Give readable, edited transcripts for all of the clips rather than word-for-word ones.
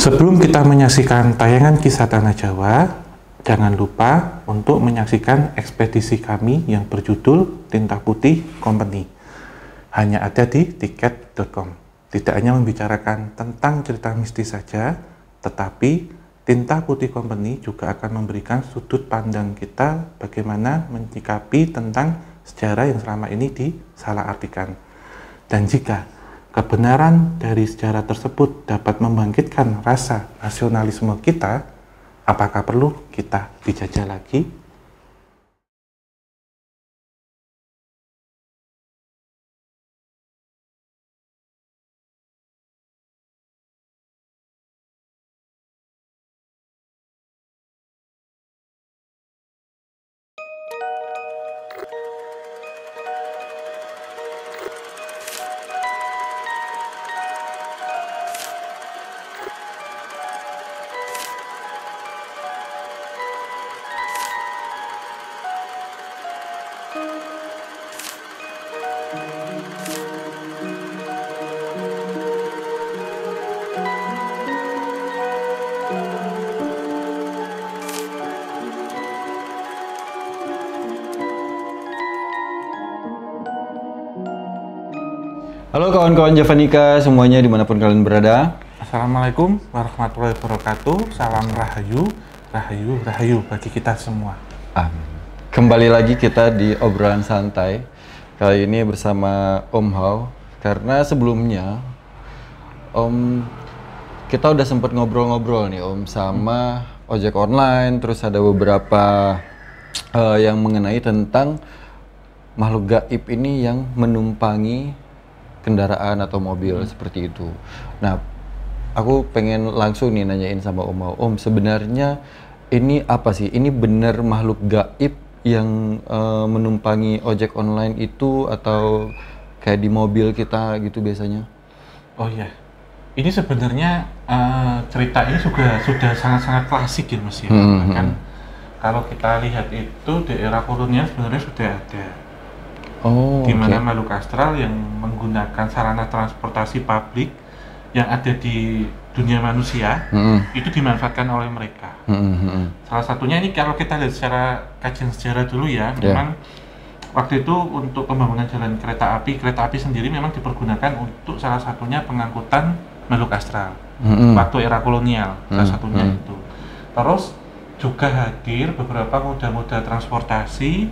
Sebelum kita menyaksikan tayangan kisah Tanah Jawa, jangan lupa untuk menyaksikan ekspedisi kami yang berjudul Tinta Putih Company. Hanya ada di tiket.com. Tidak hanya membicarakan tentang cerita mistis saja, tetapi Tinta Putih Company juga akan memberikan sudut pandang kita bagaimana menyikapi tentang sejarah yang selama ini disalahartikan. Dan jika kebenaran dari sejarah tersebut dapat membangkitkan rasa nasionalisme kita, apakah perlu kita dijajah lagi? Halo kawan-kawan Javanika semuanya dimanapun kalian berada. Assalamualaikum warahmatullahi wabarakatuh. Salam rahayu, rahayu, rahayu bagi kita semua. Kembali lagi kita di obrolan santai. Kali ini bersama Om Hao. Karena sebelumnya kita udah sempet ngobrol-ngobrol nih Om sama ojek online. Terus ada beberapa yang mengenai tentang makhluk gaib ini yang menumpangi kendaraan atau mobil seperti itu. Nah, aku pengen langsung nih nanyain sama Om Hao. Om, sebenarnya ini apa sih? Ini benar makhluk gaib yang menumpangi ojek online itu atau kayak di mobil kita gitu biasanya? Oh iya, ini sebenarnya cerita ini juga sudah sangat-sangat klasik ya Mas ya. Kan kalau kita lihat itu di era kolonial sebenarnya sudah ada. Di mana makhluk astral yang menggunakan sarana transportasi publik yang ada di dunia manusia itu dimanfaatkan oleh mereka. Salah satunya ini kalau kita lihat secara kajian sejarah dulu ya, memang waktu itu untuk pembangunan jalan kereta api sendiri memang dipergunakan untuk salah satunya pengangkutan makhluk astral waktu era kolonial, salah satunya itu. Terus juga hadir beberapa moda-moda transportasi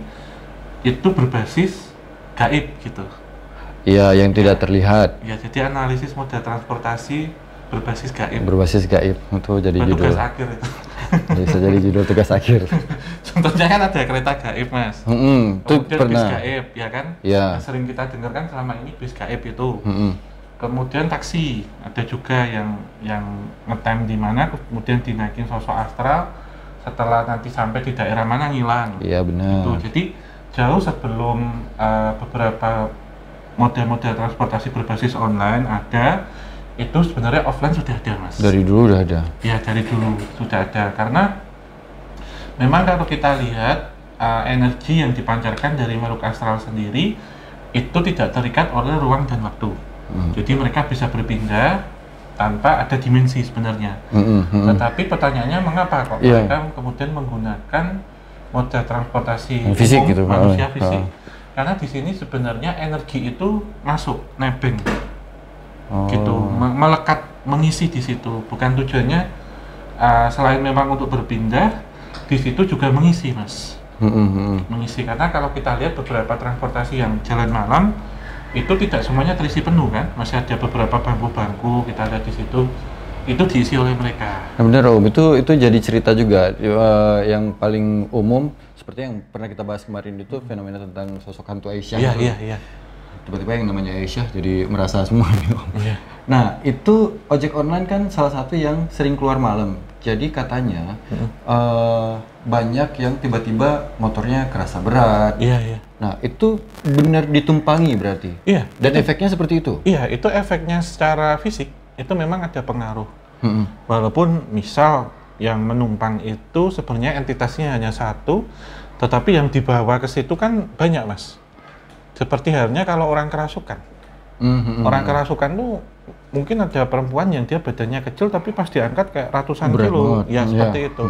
itu berbasis gaib gitu. Iya, yang tidak terlihat. Ya, jadi analisis moda transportasi berbasis gaib. Berbasis gaib, itu jadi judul. Tugas akhir itu. Bisa jadi judul tugas akhir. Contohnya kan ada kereta gaib, Mas. Itu pernah. Bis gaib, ya kan? Iya. Yang sering kita dengar kan selama ini bis gaib itu. Kemudian taksi, ada juga yang ngetem di mana, kemudian dinaikin sosok astral, setelah nanti sampai di daerah mana ngilang. Iya, benar. Gitu. Jadi jauh sebelum beberapa moda-moda transportasi berbasis online ada, itu sebenarnya offline sudah ada, Mas. Dari dulu udah ada? Ya, dari dulu sudah ada, karena memang kalau kita lihat energi yang dipancarkan dari makhluk astral sendiri itu tidak terikat oleh ruang dan waktu. Jadi mereka bisa berpindah tanpa ada dimensi sebenarnya. Tetapi pertanyaannya mengapa kok mereka kemudian menggunakan moda transportasi fisik umum, gitu, manusia fisik? Karena di sini sebenarnya energi itu masuk, nebeng, gitu, melekat, mengisi di situ. Bukan tujuannya selain memang untuk berpindah, di situ juga mengisi, Mas. Mengisi, karena kalau kita lihat beberapa transportasi yang jalan malam itu tidak semuanya terisi penuh kan, masih ada beberapa bangku-bangku kita lihat di situ. Itu diisi oleh mereka. Nah, bener Om, itu jadi cerita juga yang paling umum seperti yang pernah kita bahas kemarin itu fenomena tentang sosok hantu Aisyah. Iya. Tiba-tiba yang namanya Aisyah jadi merasa semua nih Om. Iya. Nah, itu ojek online kan salah satu yang sering keluar malam. Jadi katanya banyak yang tiba-tiba motornya kerasa berat. Iya. Nah, itu benar ditumpangi berarti? Iya. Dan efeknya seperti itu? Iya, itu efeknya secara fisik. Itu memang ada pengaruh. Walaupun misal yang menumpang itu sebenarnya entitasnya hanya satu, tetapi yang dibawa ke situ kan banyak, Mas. Seperti halnya kalau orang kerasukan. Orang kerasukan tuh mungkin ada perempuan yang dia badannya kecil tapi pas diangkat kayak ratusan Berat kilo, banget. ya seperti itu.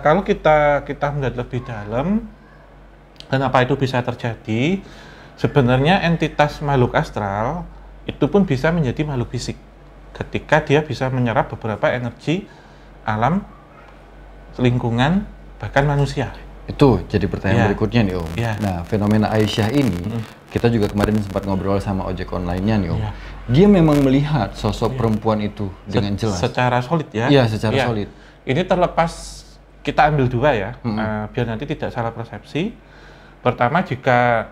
Kalau kita melihat lebih dalam, kenapa itu bisa terjadi? Sebenarnya entitas makhluk astral itu pun bisa menjadi makhluk fisik ketika dia bisa menyerap beberapa energi alam, lingkungan, bahkan manusia. Itu jadi pertanyaan berikutnya nih Om. Nah, fenomena Aisyah ini kita juga kemarin sempat ngobrol sama ojek online-nya nih Om. Dia memang melihat sosok perempuan itu dengan jelas. Secara solid ya? Iya, secara solid. Ini terlepas, kita ambil dua ya, biar nanti tidak salah persepsi. Pertama, jika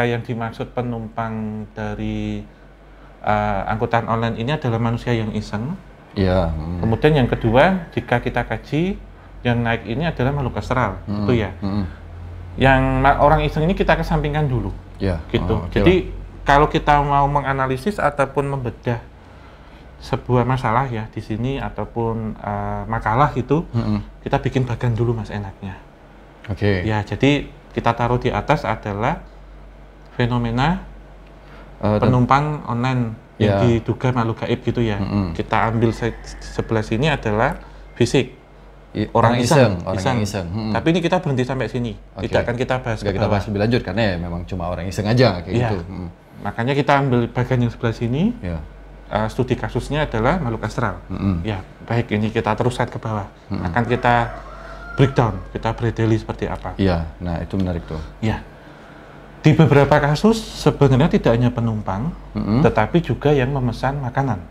yang dimaksud penumpang dari angkutan online ini adalah manusia yang iseng. Iya. Kemudian yang kedua, jika kita kaji, yang naik ini adalah makhluk astral, gitu ya. Yang orang iseng ini kita kesampingkan dulu, gitu. Jadi kalau kita mau menganalisis ataupun membedah sebuah masalah ya di sini ataupun makalah gitu, kita bikin bagan dulu mas enaknya. Ya, jadi kita taruh di atas adalah fenomena penumpang online yang diduga makhluk gaib gitu ya. Kita ambil sebelah sini adalah fisik. Orang iseng. Tapi ini kita berhenti sampai sini. Tidak akan kita bahas. Kita bahas lebih lanjut karena ya memang cuma orang iseng aja kayak gitu. Makanya kita ambil bagian yang sebelah sini. Studi kasusnya adalah makhluk astral. Ya, baik, ini kita teruskan ke bawah. Akan kita breakdown, kita berdeli seperti apa. Iya, nah itu menarik tuh. Ya, di beberapa kasus sebenarnya tidak hanya penumpang, tetapi juga yang memesan makanan.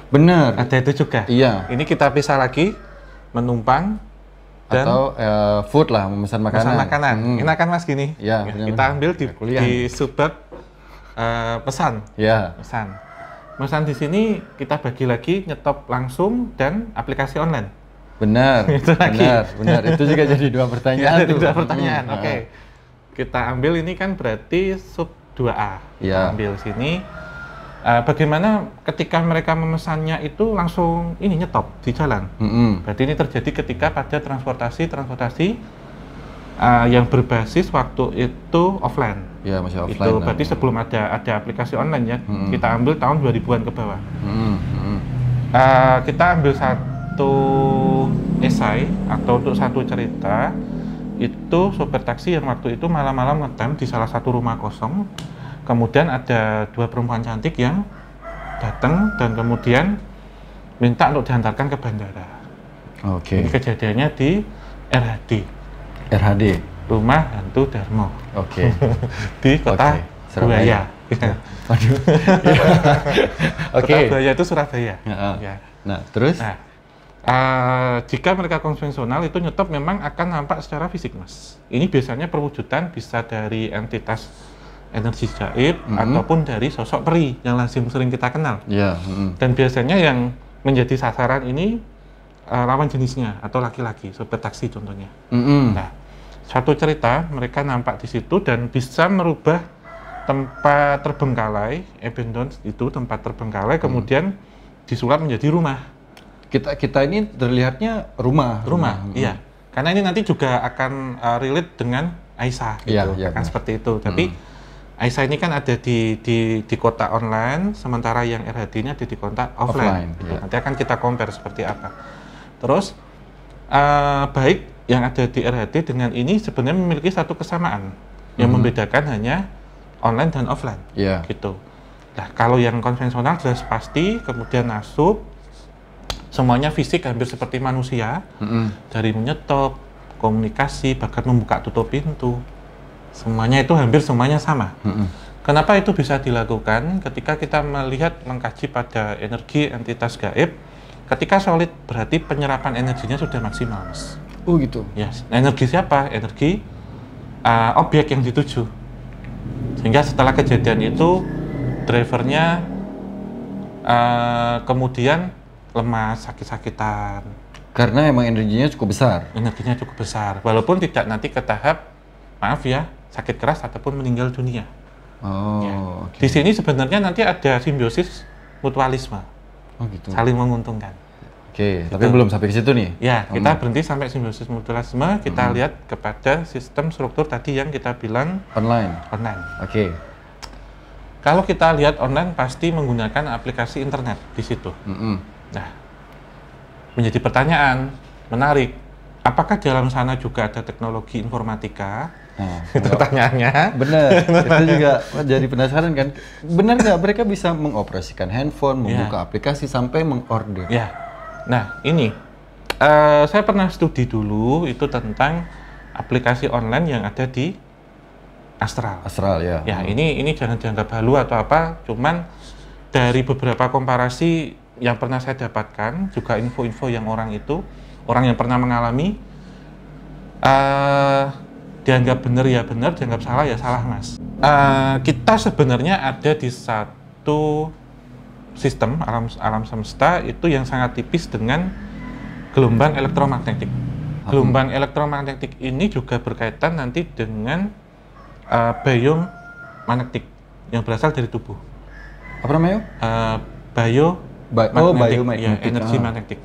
Benar. Ada itu juga. Iya. Ini kita pisah lagi, menumpang dan atau food lah, memesan makanan. Enakan mas gini. Ya, kita ambil di subbab pesan. Ya. Pesan di sini kita bagi lagi nyetop langsung dan aplikasi online. Benar. benar. Itu juga jadi dua pertanyaan. Dua pertanyaan. Oke. Kita ambil ini kan berarti sub 2A. Kita ambil sini. Bagaimana ketika mereka memesannya itu langsung ini nyetop di jalan. Berarti ini terjadi ketika pada transportasi yang berbasis waktu itu offline. Ya, masih offline. Itu berarti sebelum ada aplikasi online ya. Kita ambil tahun 2000-an ke bawah. Kita ambil satu esai atau untuk satu cerita. Itu sopir taksi yang waktu itu malam-malam ngetem di salah satu rumah kosong. Kemudian ada dua perempuan cantik yang datang dan kemudian minta untuk diantarkan ke bandara. Ini kejadiannya di RHD. Rumah Hantu Darmo. Di kota Surabaya. Kota Surabaya itu Surabaya. Nah, terus? Jika mereka konvensional itu nyetop memang akan nampak secara fisik mas. Ini biasanya perwujudan bisa dari entitas energi gaib ataupun dari sosok peri yang lazim sering kita kenal. Dan biasanya yang menjadi sasaran ini lawan jenisnya atau laki-laki, sopir taksi contohnya. Nah, satu cerita mereka nampak di situ dan bisa merubah tempat terbengkalai, abandoned itu tempat terbengkalai kemudian disulap menjadi rumah. Kita ini terlihatnya rumah. Iya. Karena ini nanti juga akan relate dengan Aisyah gitu. Akan seperti itu. Tapi Aisyah ini kan ada di kota online, sementara yang RHD ini ada di kota offline. Gitu. Nanti akan kita compare seperti apa. Terus baik yang ada di RHD dengan ini sebenarnya memiliki satu kesamaan. Yang membedakan hanya online dan offline. Gitu. Nah, kalau yang konvensional jelas pasti, kemudian nasub, semuanya fisik hampir seperti manusia, dari menyetop, komunikasi, bahkan membuka tutup pintu, semuanya itu hampir semuanya sama. Kenapa itu bisa dilakukan? Ketika kita mengkaji pada energi entitas gaib, ketika solid berarti penyerapan energinya sudah maksimal, mas. Oh gitu? Yes. Energi siapa? Energi objek yang dituju. Sehingga setelah kejadian itu, drivernya kemudian lemas, sakit-sakitan. Karena emang energinya cukup besar? Energinya cukup besar, walaupun tidak nanti ke tahap, maaf ya, sakit keras ataupun meninggal dunia. Di sini sebenarnya nanti ada simbiosis mutualisme. Gitu. Saling menguntungkan. Gitu. Tapi belum sampai ke situ nih? Ya, kita berhenti sampai simbiosis mutualisme, kita lihat kepada sistem struktur tadi yang kita bilang online. Kalau kita lihat online pasti menggunakan aplikasi internet di situ. Nah, menjadi pertanyaan menarik, apakah di dalam sana juga ada teknologi informatika? Nah, itu pertanyaannya. Bener, itu juga jadi penasaran kan. Benar nggak mereka bisa mengoperasikan handphone, membuka aplikasi sampai mengorder? Ya, nah ini saya pernah studi dulu itu tentang aplikasi online yang ada di Astral. Astral ya. Ya, ini jangan dianggap halu atau apa, cuman dari beberapa komparasi yang pernah saya dapatkan, juga info-info yang orang yang pernah mengalami, dianggap benar ya benar, dianggap salah ya salah, Mas. Kita sebenarnya ada di satu sistem alam semesta itu yang sangat tipis dengan gelombang elektromagnetik. Gelombang elektromagnetik ini juga berkaitan nanti dengan biomagnetik yang berasal dari tubuh. Apa namanya? Biomagnetik, ya, energi magnetik.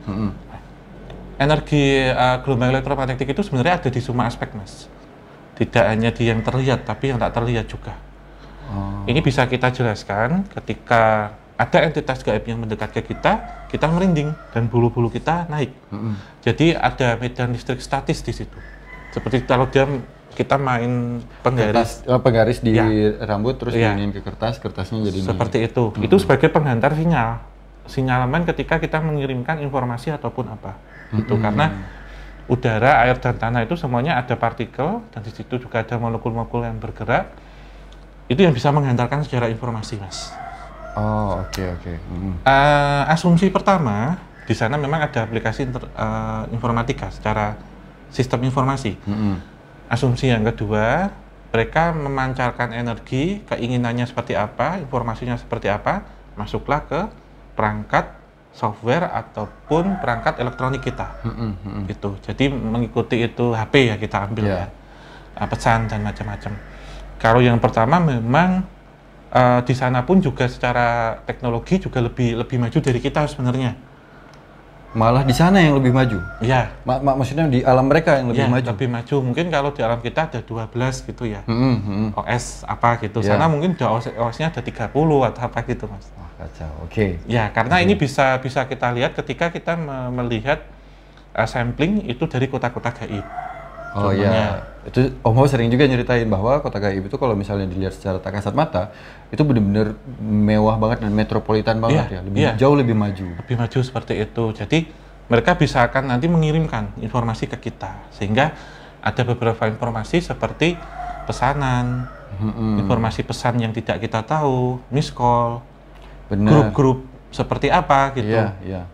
Energi gelombang elektromagnetik itu sebenarnya ada di semua aspek, Mas. Tidak hanya di yang terlihat, tapi yang tak terlihat juga. Ini bisa kita jelaskan ketika ada entitas gaib yang mendekat ke kita merinding dan bulu-bulu kita naik. Jadi ada medan listrik statis di situ. Seperti kalau kita main penggaris di rambut terus diinin ke kertasnya jadi seperti itu. Itu sebagai penghantar sinyalemen ketika kita mengirimkan informasi ataupun apa. Itu karena udara, air dan tanah itu semuanya ada partikel dan di situ juga ada molekul-molekul yang bergerak. Itu yang bisa menghantarkan secara informasi, Mas. Oh, oke. Asumsi pertama di sana memang ada aplikasi informatika secara sistem informasi. Asumsi yang kedua, mereka memancarkan energi, keinginannya seperti apa, informasinya seperti apa, masuklah ke perangkat software ataupun perangkat elektronik kita. Gitu. Jadi mengikuti itu HP ya kita ambil ya, pesan dan macam-macam. Kalau yang pertama memang di sana pun juga secara teknologi juga lebih maju dari kita sebenarnya. Malah di sana yang lebih maju? Iya. Maksudnya di alam mereka yang lebih maju? Lebih maju. Mungkin kalau di alam kita ada 12 gitu ya. OS apa gitu. Sana mungkin OS-nya ada 30 atau apa gitu, Mas. Wah, kacau. Oke. Ya, karena ini bisa kita lihat ketika kita melihat sampling itu dari kota-kota gaib. Oh iya, itu Om Ho sering juga nyeritain bahwa kota gaib itu kalau misalnya dilihat secara tak kasat mata, itu benar-benar mewah banget dan metropolitan banget jauh lebih maju. Lebih maju seperti itu. Jadi mereka bisa akan nanti mengirimkan informasi ke kita, sehingga ada beberapa informasi seperti pesanan, informasi pesan yang tidak kita tahu, miss call, grup-grup seperti apa gitu,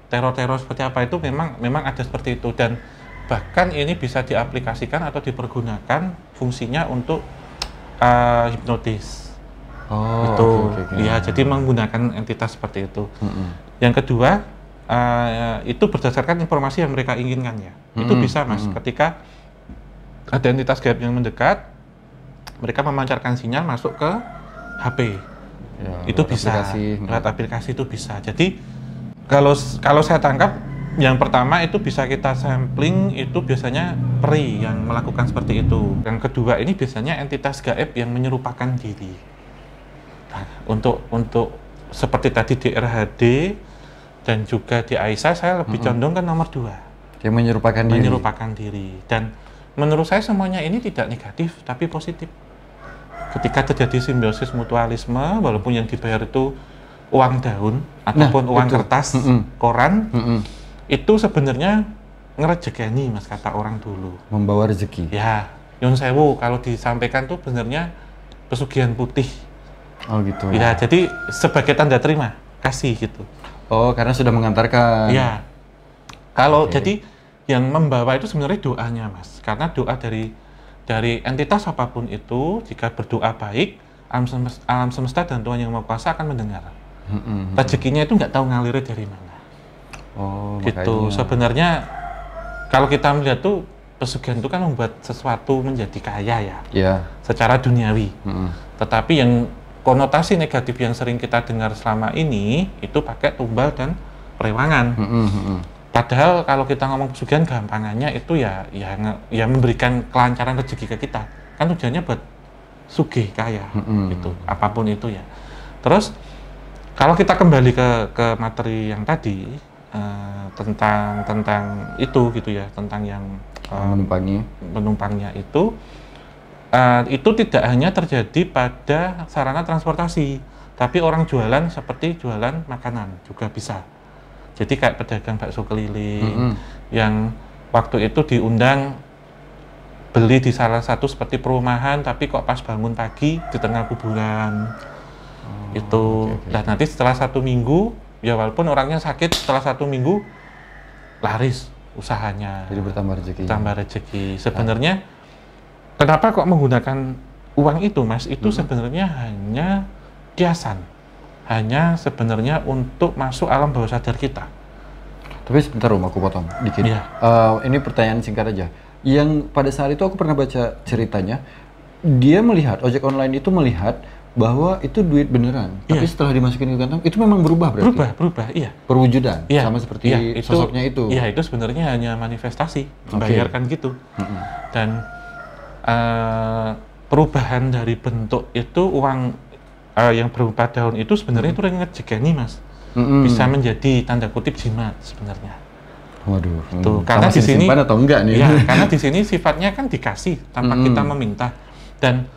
teror-teror seperti apa itu memang ada seperti itu dan bahkan ini bisa diaplikasikan atau dipergunakan fungsinya untuk hipnotis. Jadi menggunakan entitas seperti itu. Yang kedua, itu berdasarkan informasi yang mereka inginkan ya. Itu bisa, Mas. Ketika ada entitas gaib yang mendekat, mereka memancarkan sinyal masuk ke HP. Itu bisa. Lewat aplikasi itu bisa. Jadi kalau saya tangkap, yang pertama itu bisa kita sampling itu biasanya peri yang melakukan seperti itu. Yang kedua ini biasanya entitas gaib yang menyerupakan diri. Nah, untuk seperti tadi di RHD dan juga di Aisyah, saya lebih condong ke nomor 2. Yang menyerupakan diri. Dan menurut saya semuanya ini tidak negatif tapi positif. Ketika terjadi simbiosis mutualisme, walaupun yang dibayar itu uang daun ataupun uang kertas, koran, itu sebenarnya ngerejekani, Mas, kata orang dulu. Membawa rezeki. Ya, Yun Sewu kalau disampaikan tuh benernya pesugihan putih. Oh gitu. Ya, jadi sebagai tanda terima kasih gitu. Oh, karena sudah mengantarkan. Ya. Kalau jadi yang membawa itu sebenarnya doanya, Mas. Karena doa dari entitas apapun itu, jika berdoa baik, alam semesta dan Tuhan Yang Maha Kuasa akan mendengar. Rezekinya itu nggak tahu ngalirnya dari mana. Oh, gitu. Makanya. Sebenarnya kalau kita melihat tuh pesugihan itu kan membuat sesuatu menjadi kaya ya, secara duniawi. Tetapi yang konotasi negatif yang sering kita dengar selama ini itu pakai tumbal dan perewangan. Padahal kalau kita ngomong pesugihan gampangannya itu ya memberikan kelancaran rezeki ke kita. Kan tujuannya buat sugih kaya gitu, apapun itu ya. Terus kalau kita kembali ke materi yang tadi tentang itu gitu ya, tentang yang penumpangnya itu tidak hanya terjadi pada sarana transportasi, tapi orang jualan seperti jualan makanan juga bisa. Jadi kayak pedagang bakso keliling yang waktu itu diundang beli di salah satu seperti perumahan, tapi kok pas bangun pagi di tengah kuburan. Dan nanti setelah 1 minggu, ya walaupun orangnya sakit, setelah 1 minggu laris usahanya. Jadi bertambah rezeki. Tambah rezeki. Sebenarnya kenapa kok menggunakan uang itu, Mas? Itu sebenarnya hanya kiasan. Hanya sebenarnya untuk masuk alam bawah sadar kita. Tapi sebentar Om, aku potong dikit. Iya. Ini pertanyaan singkat aja. Yang pada saat itu aku pernah baca ceritanya, dia melihat, ojek online itu melihat bahwa itu duit beneran. Tapi setelah dimasukin ke kantong, itu memang berubah berarti? Berubah, iya. Perwujudan, sama seperti sosoknya itu? Iya, itu sebenarnya hanya manifestasi, membayarkan gitu. Dan perubahan dari bentuk itu, uang yang berupa daun itu sebenarnya itu ngejekeni, Mas. Bisa menjadi tanda kutip jimat sebenarnya. Waduh, karena di sini atau enggak nih? Ya, karena di sini sifatnya kan dikasih tanpa kita meminta, dan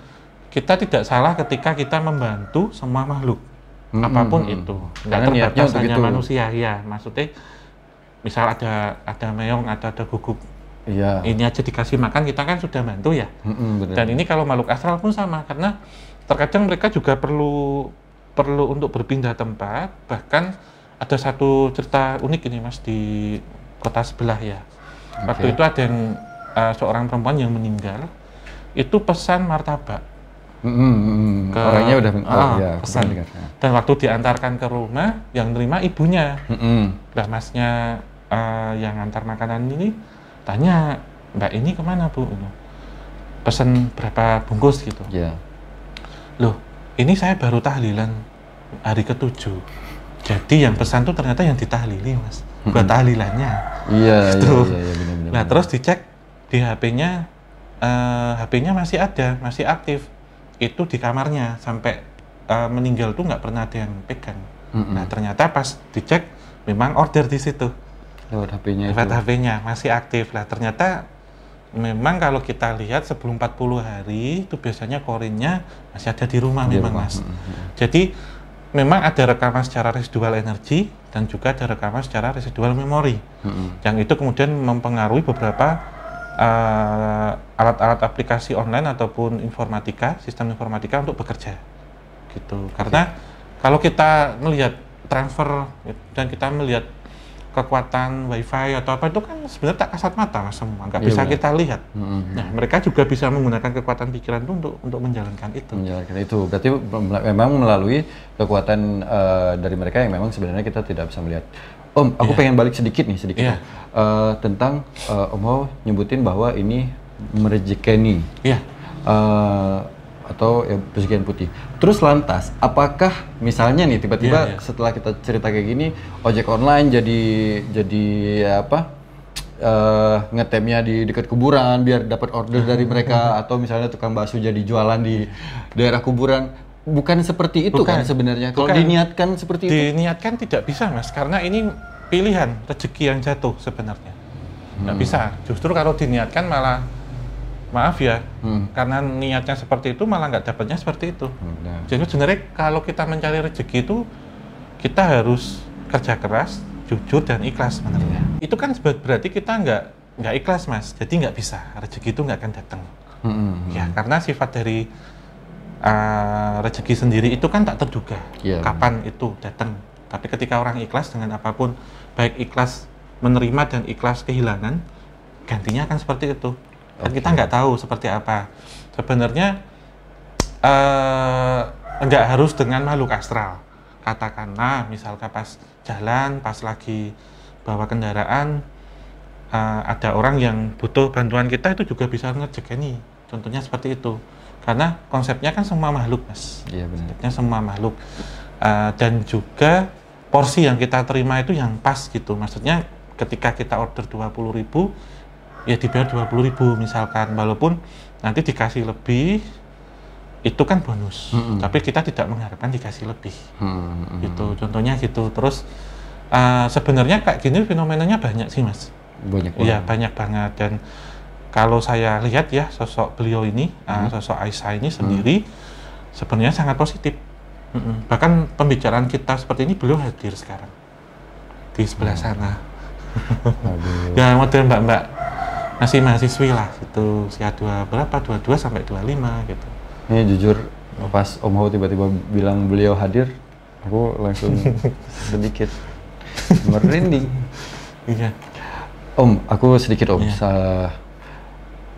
kita tidak salah ketika kita membantu semua makhluk apapun itu, nggak terbatas hanya manusia. Ya, maksudnya misal ada meong, ada guguk, ini aja dikasih makan, kita kan sudah bantu ya. Dan ini kalau makhluk astral pun sama, karena terkadang mereka juga perlu untuk berpindah tempat. Bahkan ada satu cerita unik ini, Mas, di kota sebelah ya. Waktu itu ada yang seorang perempuan yang meninggal, itu pesan martabak. Orangnya udah pesan. Dan waktu diantarkan ke rumah, yang nerima ibunya. Lah Masnya yang antar makanan ini tanya, Mbak ini kemana Bu? Pesan berapa bungkus gitu. Loh, ini saya baru tahlilan hari ke-7. Jadi yang pesan tuh ternyata yang ditahlili, Mas, buat tahlilannya. Iya, benar. Nah, terus dicek di HP-nya, HP-nya masih ada, masih aktif. Itu di kamarnya sampai meninggal tuh nggak pernah ada yang pegang. Nah, ternyata pas dicek memang order di situ. Lewat HP-nya. Lewat HP-nya masih aktif. Lah, ternyata memang kalau kita lihat sebelum 40 hari itu biasanya korinnya masih ada di rumah memang, Mas. Jadi memang ada rekaman secara residual energi dan juga ada rekaman secara residual memori. Yang itu kemudian mempengaruhi beberapa alat-alat aplikasi online ataupun informatika, sistem informatika untuk bekerja. Gitu. Karena kalau kita melihat transfer dan kita melihat kekuatan wifi atau apa itu kan sebenarnya tak kasat mata, Mas, semua nggak bisa kita lihat. Nah, mereka juga bisa menggunakan kekuatan pikiran itu untuk menjalankan itu. Menjalankan itu berarti memang melalui kekuatan dari mereka yang memang sebenarnya kita tidak bisa melihat. Om, aku pengen balik sedikit. Tentang Om Ho nyebutin bahwa ini merejekeni. Atau ya pesugihan putih. Terus lantas, apakah misalnya nih tiba-tiba setelah kita cerita kayak gini, ojek online jadi apa? Ngetemnya di dekat kuburan biar dapat order dari mereka, atau misalnya tukang bakso jadi jualan di daerah kuburan. Bukan seperti itu kan sebenarnya. Kalau diniatkan seperti itu. Diniatkan tidak bisa, Mas, karena ini pilihan rezeki yang jatuh sebenarnya. Nggak bisa. Justru kalau diniatkan malah maaf ya, karena niatnya seperti itu malah nggak dapatnya seperti itu. Jadi sebenarnya kalau kita mencari rezeki itu kita harus kerja keras, jujur dan ikhlas sebenarnya. Itu kan berarti kita nggak ikhlas, Mas. Jadi nggak bisa, rezeki itu nggak akan datang. Ya karena sifat dari rezeki sendiri itu kan tak terduga kapan itu datang. Tapi ketika orang ikhlas dengan apapun, baik ikhlas menerima dan ikhlas kehilangan, gantinya akan seperti itu. Dan kita nggak tahu seperti apa. Sebenarnya nggak harus dengan makhluk astral. Katakanlah misalkan pas jalan, pas lagi bawa kendaraan, ada orang yang butuh bantuan kita, itu juga bisa ngejekeni. Contohnya seperti itu. Karena konsepnya kan semua makhluk, Mas. Iya benar. Konsepnya semua makhluk. Dan juga porsi yang kita terima itu yang pas gitu. Maksudnya ketika kita order 20.000, ya dibayar 20.000 misalkan, walaupun nanti dikasih lebih itu kan bonus, tapi kita tidak mengharapkan dikasih lebih. Gitu, contohnya gitu. Terus sebenarnya kayak gini fenomenanya banyak sih Mas. Banyak Iya, banyak banget. Dan kalau saya lihat ya sosok beliau ini, sosok Aisyah ini sendiri sebenarnya sangat positif. Bahkan pembicaraan kita seperti ini beliau hadir sekarang di sebelah sana. Ya model mbak-mbak masih mahasiswi lah, itu usia berapa? 22 sampai 25 gitu. Ini jujur pas Om Hao tiba-tiba bilang beliau hadir, aku langsung sedikit merinding. Iya. Om, aku sedikit Om,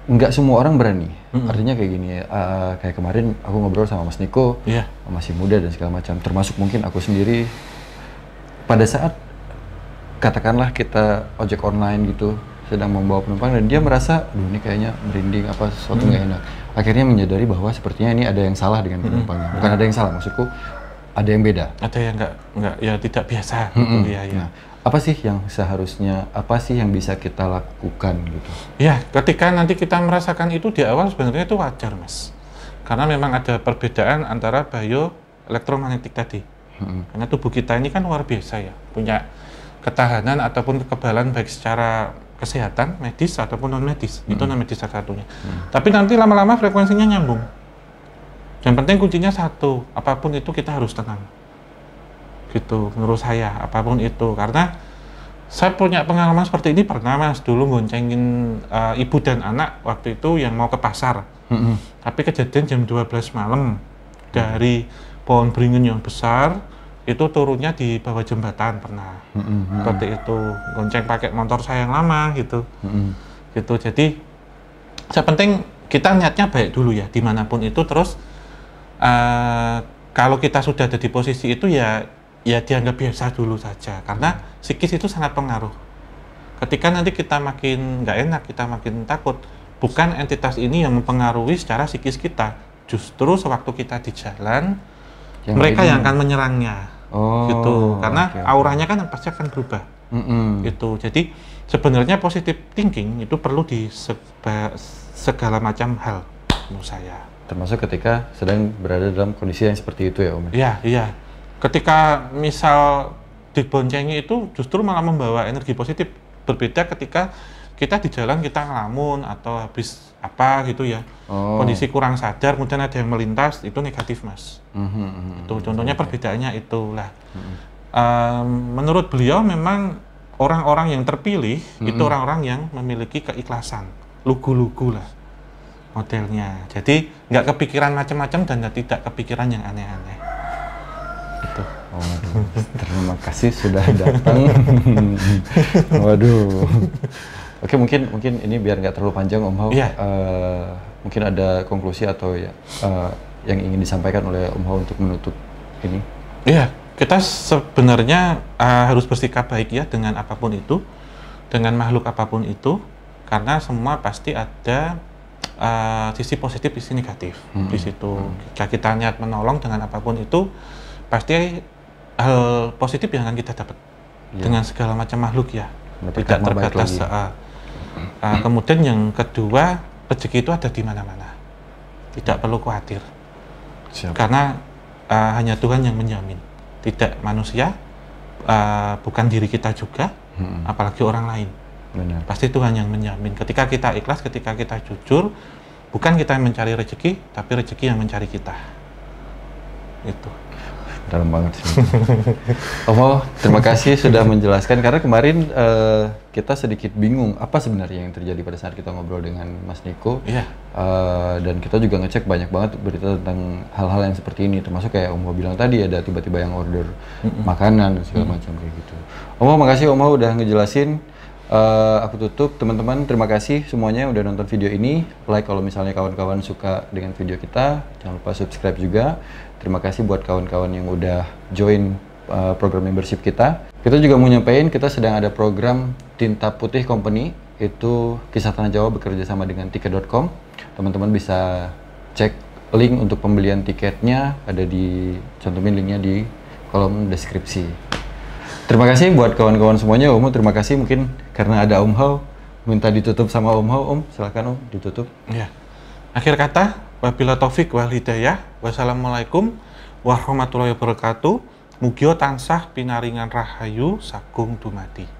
nggak semua orang berani. Artinya kayak gini, kayak kemarin aku ngobrol sama Mas Niko, masih muda dan segala macam. Termasuk mungkin aku sendiri pada saat katakanlah kita ojek online gitu, sedang membawa penumpang dan dia merasa, aduh ini kayaknya merinding apa sesuatu nggak enak. Akhirnya menyadari bahwa sepertinya ini ada yang salah dengan penumpangnya. Bukan ada yang salah, maksudku ada yang beda. Ada yang nggak ya tidak biasa. Gitu, ya. Nah, apa sih yang seharusnya, apa sih yang bisa kita lakukan gitu? Ya, ketika nanti kita merasakan itu di awal sebenarnya itu wajar Mas. Karena memang ada perbedaan antara bioelektromagnetik tadi. Karena tubuh kita ini kan luar biasa ya, punya ketahanan ataupun kekebalan baik secara kesehatan, medis ataupun non medis. Itu non medis salah satunya. Tapi nanti lama-lama frekuensinya nyambung. Yang penting kuncinya satu, apapun itu kita harus tenang. Gitu menurut saya, apapun itu. Karena saya punya pengalaman seperti ini pernah Mas, dulu goncengin ibu dan anak waktu itu yang mau ke pasar. Tapi kejadian jam 12 malam dari pohon beringin yang besar itu turunnya di bawah jembatan pernah. Seperti itu, gonceng pakai motor saya yang lama gitu. Gitu. Jadi sepenting kita niatnya baik dulu ya dimanapun itu. Terus kalau kita sudah ada di posisi itu ya dianggap biasa dulu saja, karena psikis itu sangat pengaruh. Ketika nanti kita makin nggak enak, kita makin takut, bukan entitas ini yang mempengaruhi secara psikis kita, justru sewaktu kita di jalan mereka yang akan menyerangnya. Gitu, karena auranya kan pasti akan berubah. Gitu. Jadi sebenarnya positive thinking itu perlu di segala macam hal menurut saya. Termasuk ketika sedang berada dalam kondisi yang seperti itu ya Om? Iya. Ketika misal diboncengi itu justru malah membawa energi positif. Berbeda ketika kita di jalan kita ngelamun atau habis apa gitu ya, kondisi kurang sadar kemudian ada yang melintas, itu negatif Mas. Itu contohnya perbedaannya itulah. Menurut beliau memang orang-orang yang terpilih itu orang-orang yang memiliki keikhlasan, lugu-lugu lah modelnya. Jadi nggak kepikiran macam-macam dan tidak kepikiran yang aneh-aneh. Gitu. Waduh, terima kasih sudah datang. Waduh. Oke, mungkin ini biar nggak terlalu panjang Om Hao. Mungkin ada konklusi atau yang ingin disampaikan oleh Om Hao untuk menutup ini. Iya, kita sebenarnya harus bersikap baik ya dengan apapun itu, dengan makhluk apapun itu, karena semua pasti ada sisi positif, sisi negatif di situ. Jika kita niat menolong dengan apapun itu, pasti hal positif yang akan kita dapat dengan segala macam makhluk ya. Tidak terbatas. Kemudian yang kedua, rezeki itu ada di mana-mana, tidak perlu khawatir. Karena hanya Tuhan yang menjamin, tidak manusia, bukan diri kita juga, apalagi orang lain. Benar. Pasti Tuhan yang menjamin. Ketika kita ikhlas, ketika kita jujur, bukan kita yang mencari rezeki, tapi rezeki yang mencari kita. Itu. Dalam banget sih. Om Hao, terima kasih sudah menjelaskan, karena kemarin kita sedikit bingung apa sebenarnya yang terjadi pada saat kita ngobrol dengan Mas Niko. Dan kita juga ngecek banyak banget berita tentang hal-hal yang seperti ini, termasuk kayak Om Hao bilang tadi ada tiba-tiba yang order makanan dan segala macam kayak gitu. Om Hao, makasih Om Hao udah ngejelasin. Aku tutup, teman-teman, terima kasih semuanya udah nonton video ini. Like kalau misalnya kawan-kawan suka dengan video kita, jangan lupa subscribe juga. Terima kasih buat kawan-kawan yang udah join program membership kita. Kita juga mau nyampein, kita sedang ada program Tinta Putih Company, itu Kisah Tanah Jawa bekerja sama dengan tiket.com. Teman-teman bisa cek link untuk pembelian tiketnya, ada di cantumin linknya di kolom deskripsi. Terima kasih buat kawan-kawan semuanya. Om, terima kasih. Mungkin karena ada Om Hao, minta ditutup sama Om Hao. Om, silakan Om, ditutup. Ya. Akhir kata, Wabila taufik wal hidayah. Wassalamualaikum warahmatullahi wabarakatuh. Mugia tansah pinaringan rahayu sagung dumadi.